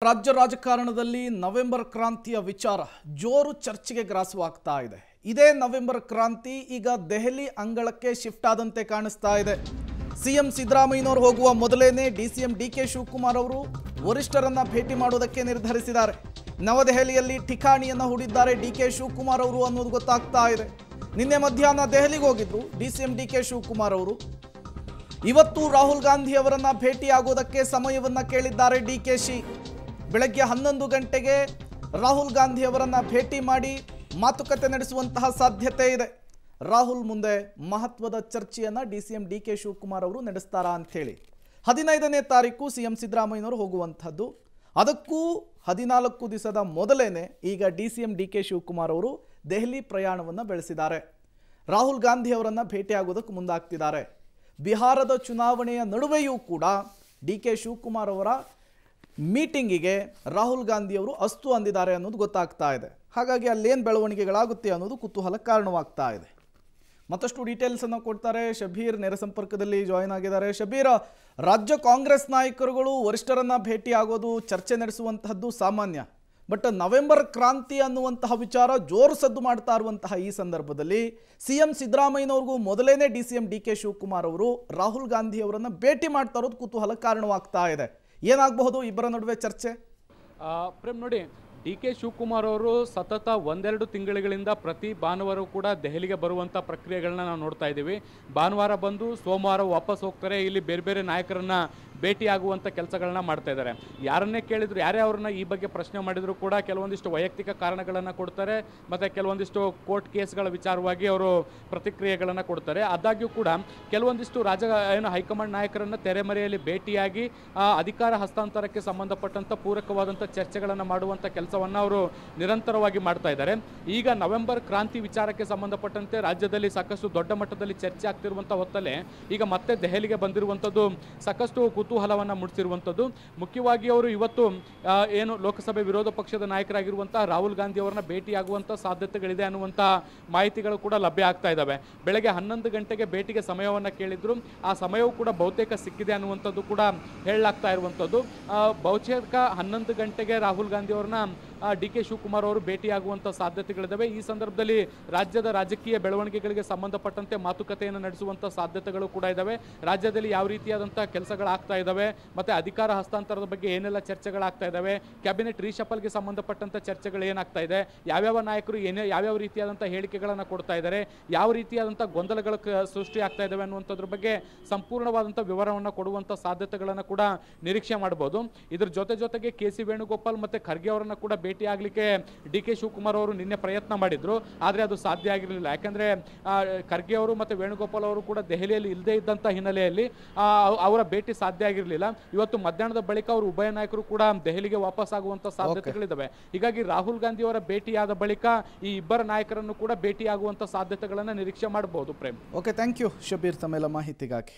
ರಾಜ್ಯ ರಾಜಕಾರಣದಲ್ಲಿ ನವೆಂಬರ್ ಕ್ರಾಂತಿಯ ವಿಚಾರ ಜೋರು ಚರ್ಚೆಗೆ ಗ್ರಾಸವಾಗ್ತಾ ಇದೆ. ಇದೇ ನವೆಂಬರ್ ಕ್ರಾಂತಿ ಈಗ ದೆಹಲಿ ಅಂಗಳಕ್ಕೆ ಶಿಫ್ಟ್ ಆದಂತೆ ಕಾಣಿಸ್ತಾ ಇದೆ. ಸಿಎಂ ಸಿದ್ದರಾಮಯ್ಯನವರು ಹೋಗುವ ಮೊದಲೇನೆ ಡಿಸಿಎಂ ಡಿಕೆ ಶಿವಕುಮಾರ್ ಅವರು ವರಿಷ್ಠರನ್ನ ಭೇಟಿ ಮಾಡೋದಕ್ಕೆ ನಿರ್ಧರಿಸಿದ್ದಾರೆ. ನವದೆಹಲಿಯಲ್ಲಿ ಠಿಕಾಣಿಯನ್ನು ಹೂಡಿದ್ದಾರೆ ಡಿಕೆ ಶಿವಕುಮಾರ್ ಅವರು ಅನ್ನೋದು ಗೊತ್ತಾಗ್ತಾ ಇದೆ. ನಿನ್ನೆ ಮಧ್ಯಾಹ್ನ ದೆಹಲಿಗೆ ಹೋಗಿದ್ರು ಡಿಸಿಎಂ ಡಿಕೆ ಶಿವಕುಮಾರ್ ಅವರು. ಇವತ್ತು ರಾಹುಲ್ ಗಾಂಧಿ ಅವರನ್ನ ಭೇಟಿಯಾಗೋದಕ್ಕೆ ಸಮಯವನ್ನ ಕೇಳಿದ್ದಾರೆ ಡಿಕೆಶಿ. ಬೆಳಗ್ಗೆ 11 ಗಂಟೆಗೆ ರಾಹುಲ್ ಗಾಂಧಿ ಅವರನ್ನ ಭೇಟಿ ಮಾಡಿ ಮಾತುಕತೆ ನಡೆಸುವಂತಹ ಸಾಧ್ಯತೆ ಇದೆ. ರಾಹುಲ್ ಮುಂದೆ ಮಹತ್ವದ ಚರ್ಚೆಯನ್ನ ಡಿಸಿಎಂ ಡಿಕೆ ಶಿವಕುಮಾರ್ ಅವರು ನಡೆಸ್ತಾರಾ ಅಂಥೇಳಿ 15ನೇ ತಾರೀಕು ಸಿಎಂ ಸಿದ್ದರಾಮಯ್ಯನವರು ಹೋಗುವಂಥದ್ದು. ಅದಕ್ಕೂ 14 ದಿವಸದ ಮೊದಲೇನೆ ಈಗ ಡಿಸಿಎಂ ಡಿಕೆ ಶಿವಕುಮಾರ್ ಅವರು ದೆಹಲಿ ಪ್ರಯಾಣವನ್ನು ಬೆಳೆಸಿದ್ದಾರೆ. ರಾಹುಲ್ ಗಾಂಧಿ ಅವರನ್ನ ಭೇಟಿಯಾಗೋದಕ್ಕೆ ಮುಂದಾಗ್ತಿದ್ದಾರೆ. ಬಿಹಾರದ ಚುನಾವಣೆಯ ನಡುವೆಯೂ ಕೂಡ ಡಿಕೆ ಶಿವಕುಮಾರ್ ಅವರ ಮೀಟಿಂಗಿಗೆ ರಾಹುಲ್ ಗಾಂಧಿ ಅವರು ಅಸ್ತು ಅಂದಿದ್ದಾರೆ ಅನ್ನೋದು ಗೊತ್ತಾಗ್ತಾ ಇದೆ. ಹಾಗಾಗಿ ಅಲ್ಲೇನು ಬೆಳವಣಿಗೆಗಳಾಗುತ್ತೆ ಅನ್ನೋದು ಕುತೂಹಲಕ್ಕೆ ಕಾರಣವಾಗ್ತಾ ಇದೆ. ಮತ್ತಷ್ಟು ಡೀಟೇಲ್ಸ್ ಅನ್ನು ಕೊಡ್ತಾರೆ ಶಬೀರ್, ನೇರ ಸಂಪರ್ಕದಲ್ಲಿ ಜಾಯಿನ್ ಆಗಿದ್ದಾರೆ. ಶಬೀರ್, ರಾಜ್ಯ ಕಾಂಗ್ರೆಸ್ ನಾಯಕರುಗಳು ವರಿಷ್ಠರನ್ನ ಭೇಟಿ ಆಗೋದು, ಚರ್ಚೆ ನಡೆಸುವಂತಹದ್ದು ಸಾಮಾನ್ಯ. ಬಟ್ ನವೆಂಬರ್ ಕ್ರಾಂತಿ ಅನ್ನುವಂತಹ ವಿಚಾರ ಜೋರು ಸದ್ದು ಮಾಡ್ತಾ ಇರುವಂತಹ ಈ ಸಂದರ್ಭದಲ್ಲಿ ಸಿಎಂ ಸಿದ್ದರಾಮಯ್ಯನವ್ರಿಗೂ ಮೊದಲೇನೆ ಡಿಸಿಎಂ ಡಿಕೆ ಶಿವಕುಮಾರ್ ಅವರು ರಾಹುಲ್ ಗಾಂಧಿ ಅವರನ್ನ ಭೇಟಿ ಮಾಡ್ತಾ ಇರೋದು ಕುತೂಹಲಕ್ಕೆ ಕಾರಣವಾಗ್ತಾ ಇದೆ. ಏನಾಗಬಹುದು ಇಬ್ಬರ ನಡುವೆ ಚರ್ಚೆ? ಪ್ರೇಮ್ ನೋಡಿ, ಡಿಕೆ ಶಿವಕುಮಾರ್ ಅವರು ಸತತ 1-2 ತಿಂಗಳುಗಳಿಂದ ಪ್ರತಿ ಭಾನುವಾರ ಕೂಡ ದೆಹಲಿಗೆ ಬರುವಂಥ ಪ್ರಕ್ರಿಯೆಗಳನ್ನ ನಾವು ನೋಡ್ತಾ ಇದ್ದೀವಿ. ಭಾನುವಾರ ಬಂದು ಸೋಮವಾರ ವಾಪಸ್ ಹೋಗ್ತಾರೆ. ಇಲ್ಲಿ ಬೇರೆ ಬೇರೆ ನಾಯಕರನ್ನ ಭೇಟಿಯಾಗುವಂಥ ಕೆಲಸಗಳನ್ನ ಮಾಡ್ತಾ ಇದ್ದಾರೆ. ಯಾರನ್ನೇ ಕೇಳಿದ್ರು, ಯಾರೇ ಅವ್ರನ್ನ ಈ ಬಗ್ಗೆ ಪ್ರಶ್ನೆ ಮಾಡಿದ್ರು ಕೂಡ ಕೆಲವೊಂದಿಷ್ಟು ವೈಯಕ್ತಿಕ ಕಾರಣಗಳನ್ನು ಕೊಡ್ತಾರೆ, ಮತ್ತು ಕೆಲವೊಂದಿಷ್ಟು ಕೋರ್ಟ್ ಕೇಸ್ಗಳ ವಿಚಾರವಾಗಿ ಅವರು ಪ್ರತಿಕ್ರಿಯೆಗಳನ್ನು ಕೊಡ್ತಾರೆ. ಆದಾಗ್ಯೂ ಕೂಡ ಕೆಲವೊಂದಿಷ್ಟು ಹೈಕಮಾಂಡ್ ನಾಯಕರನ್ನು ತೆರೆಮರೆಯಲ್ಲಿ ಭೇಟಿಯಾಗಿ ಅಧಿಕಾರ ಹಸ್ತಾಂತರಕ್ಕೆ ಸಂಬಂಧಪಟ್ಟಂಥ ಪೂರಕವಾದಂಥ ಚರ್ಚೆಗಳನ್ನು ಮಾಡುವಂಥ ಕೆಲಸವನ್ನು ಅವರು ನಿರಂತರವಾಗಿ ಮಾಡ್ತಾ ಇದ್ದಾರೆ. ಈಗ ನವೆಂಬರ್ ಕ್ರಾಂತಿ ವಿಚಾರಕ್ಕೆ ಸಂಬಂಧಪಟ್ಟಂತೆ ರಾಜ್ಯದಲ್ಲಿ ಸಾಕಷ್ಟು ದೊಡ್ಡ ಮಟ್ಟದಲ್ಲಿ ಚರ್ಚೆ ಆಗ್ತಿರುವಂಥ ಹೊತ್ತಲ್ಲೇ ಈಗ ಮತ್ತೆ ದೆಹಲಿಗೆ ಬಂದಿರುವಂಥದ್ದು ಸಾಕಷ್ಟು ಕುತೂಹಲವನ್ನು ಮೂಡಿಸಿರುವಂಥದ್ದು. ಮುಖ್ಯವಾಗಿ ಅವರು ಇವತ್ತು ಏನು ಲೋಕಸಭೆ ವಿರೋಧ ಪಕ್ಷದ ನಾಯಕರಾಗಿರುವಂತಹ ರಾಹುಲ್ ಗಾಂಧಿ ಅವರನ್ನ ಭೇಟಿಯಾಗುವಂಥ ಸಾಧ್ಯತೆಗಳಿದೆ ಅನ್ನುವಂಥ ಮಾಹಿತಿಗಳು ಕೂಡ ಲಭ್ಯ ಆಗ್ತಾ ಇದ್ದಾವೆ. ಬೆಳಗ್ಗೆ 11 ಗಂಟೆಗೆ ಭೇಟಿಗೆ ಸಮಯವನ್ನು ಕೇಳಿದ್ರು. ಆ ಸಮಯವೂ ಕೂಡ ಬಹುತೇಕ ಸಿಕ್ಕಿದೆ ಅನ್ನುವಂಥದ್ದು ಕೂಡ ಹೇಳಲಾಗ್ತಾ ಇರುವಂಥದ್ದು. ಬಹುತೇಕ 11 ಗಂಟೆಗೆ ರಾಹುಲ್ ಗಾಂಧಿ ಅವರನ್ನ ಡಿಕೆ ಶಿವಕುಮಾರ್ ಅವರು ಭೇಟಿಯಾಗುವಂಥ ಸಾಧ್ಯತೆಗಳಿದ್ದಾವೆ. ಈ ಸಂದರ್ಭದಲ್ಲಿ ರಾಜ್ಯದ ರಾಜಕೀಯ ಬೆಳವಣಿಗೆಗಳಿಗೆ ಸಂಬಂಧಪಟ್ಟಂತೆ ಮಾತುಕತೆಯನ್ನು ನಡೆಸುವಂಥ ಸಾಧ್ಯತೆಗಳು ಕೂಡ ಇದ್ದಾವೆ. ರಾಜ್ಯದಲ್ಲಿ ಯಾವ ರೀತಿಯಾದಂಥ ಕೆಲಸಗಳಾಗ್ತಾ ಇದ್ದಾವೆ, ಮತ್ತು ಅಧಿಕಾರ ಹಸ್ತಾಂತರದ ಬಗ್ಗೆ ಏನೆಲ್ಲ ಚರ್ಚೆಗಳಾಗ್ತಾ ಇದ್ದಾವೆ, ಕ್ಯಾಬಿನೆಟ್ ರೀಶಫಲ್ಗೆ ಸಂಬಂಧಪಟ್ಟಂಥ ಚರ್ಚೆಗಳು ಏನಾಗ್ತಾ ಇದೆ, ಯಾವ್ಯಾವ ನಾಯಕರು ಯಾವ್ಯಾವ ರೀತಿಯಾದಂಥ ಹೇಳಿಕೆಗಳನ್ನು ಕೊಡ್ತಾ ಇದ್ದಾರೆ, ಯಾವ ರೀತಿಯಾದಂಥ ಗೊಂದಲಗಳು ಸೃಷ್ಟಿ ಆಗ್ತಾ ಇದ್ದಾವೆ ಅನ್ನುವಂಥದ್ರ ಬಗ್ಗೆ ಸಂಪೂರ್ಣವಾದಂಥ ವಿವರವನ್ನು ಕೊಡುವಂಥ ಸಾಧ್ಯತೆಗಳನ್ನು ಕೂಡ ನಿರೀಕ್ಷೆ ಮಾಡಬಹುದು. ಇದ್ರ ಜೊತೆಗೆ ಕೆ.ಸಿ. ವೇಣುಗೋಪಾಲ್ ಮತ್ತು ಖರ್ಗೆ ಅವರನ್ನು ಕೂಡ ಭೇಟಿ ಆಗಲಿಕ್ಕೆ ಡಿಕೆ ಶಿವಕುಮಾರ್ ಅವರು ನಿನ್ನೆ ಪ್ರಯತ್ನ ಮಾಡಿದ್ರು. ಆದರೆ ಅದು ಸಾಧ್ಯ ಆಗಿರಲಿಲ್ಲ. ಯಾಕಂದರೆ ಖರ್ಗೆ ಅವರು ಮತ್ತು ವೇಣುಗೋಪಾಲ್ ಅವರು ಕೂಡ ದೆಹಲಿಯಲ್ಲಿ ಇಲ್ಲದೇ ಇದ್ದಂಥ ಹಿನ್ನೆಲೆಯಲ್ಲಿ ಅವರ ಭೇಟಿ ಸಾಧ್ಯ ಆಗಿರಲಿಲ್ಲ. ಇವತ್ತು ಮಧ್ಯಾಹ್ನದ ಬಳಿಕ ಅವರು ಉಭಯ ನಾಯಕರು ಕೂಡ ದೆಹಲಿಗೆ ವಾಪಸ್ ಆಗುವಂಥ ಸಾಧ್ಯತೆಗಳಿದ್ದಾವೆ. ಹೀಗಾಗಿ ರಾಹುಲ್ ಗಾಂಧಿ ಅವರ ಭೇಟಿಯಾದ ಬಳಿಕ ಈ ಇಬ್ಬರ ನಾಯಕರನ್ನು ಕೂಡ ಭೇಟಿಯಾಗುವಂಥ ಸಾಧ್ಯತೆಗಳನ್ನು ನಿರೀಕ್ಷೆ ಮಾಡಬಹುದು. Prem, okay, thank you Shabir ತಮ್ಮೆಲ್ಲ ಮಾಹಿತಿಗಾಗಿ.